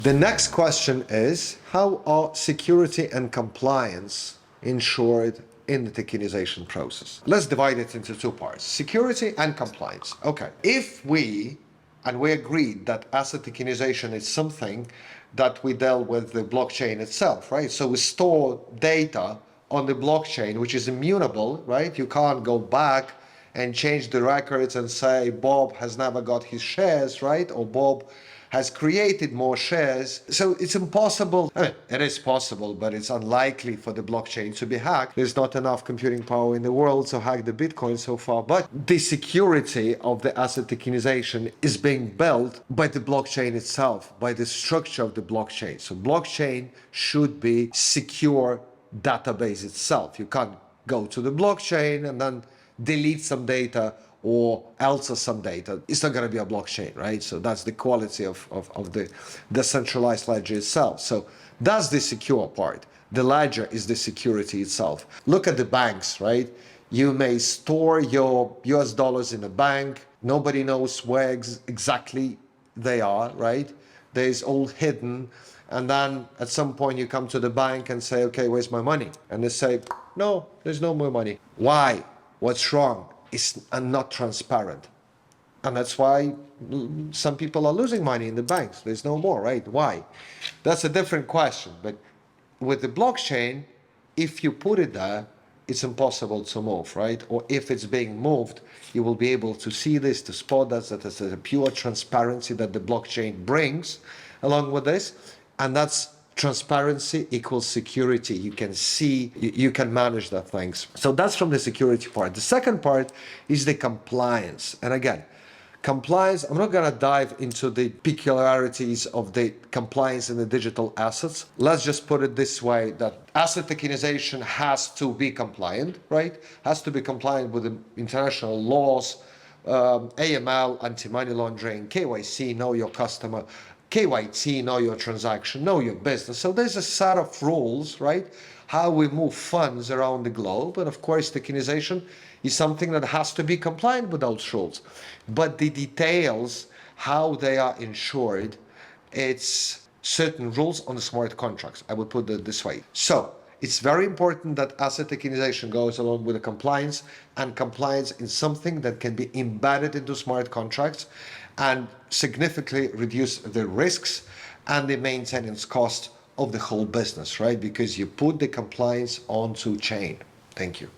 The next question is, how are security and compliance ensured in the tokenization process? Let's divide it into two parts, security and compliance. Okay, if we agreed that asset tokenization is something that we dealt with the blockchain itself, right? So we store data on the blockchain, which is immutable, right? You can't go back and change the records and say Bob has never got his shares, right? Or Bob has created more shares. So it's impossible. I mean, it is possible, but it's unlikely for the blockchain to be hacked. There's not enough computing power in the world to hack the Bitcoin so far. But the security of the asset tokenization is being built by the blockchain itself, by the structure of the blockchain. So blockchain should be secure database itself. You can't go to the blockchain and then delete some data or alter some data. It's not going to be a blockchain, right? So that's the quality of the decentralized ledger itself. So that's the secure part. The ledger is the security itself. Look at the banks, right? You may store your US dollars in a bank. Nobody knows where exactly they are, right? There's all hidden. And then at some point you come to the bank and say, okay, where's my money? And they say, no, there's no more money. Why? What's wrong? It's not transparent. And that's why some people are losing money in the banks. There's no more, right? Why? That's a different question. But with the blockchain, if you put it there, it's impossible to move, right? Or if it's being moved, you will be able to see this, to spot that is a pure transparency that the blockchain brings along with this. And that's transparency equals security. You can see, you can manage that things. So that's from the security part. The second part is the compliance. And again, compliance, I'm not going to dive into the peculiarities of the compliance in the digital assets. Let's just put it this way, that asset tokenization has to be compliant, right? Has to be compliant with the international laws, AML, anti-money laundering, KYC, know your customer, KYT, know your transaction, know your business. So there's a set of rules, right? How we move funds around the globe. And of course, tokenization is something that has to be compliant with those rules. But the details, how they are ensured, it's certain rules on the smart contracts. I would put it this way. So it's very important that asset tokenization goes along with the compliance, and compliance is something that can be embedded into smart contracts and significantly reduce the risks and the maintenance cost of the whole business, right? Because you put the compliance onto chain. Thank you.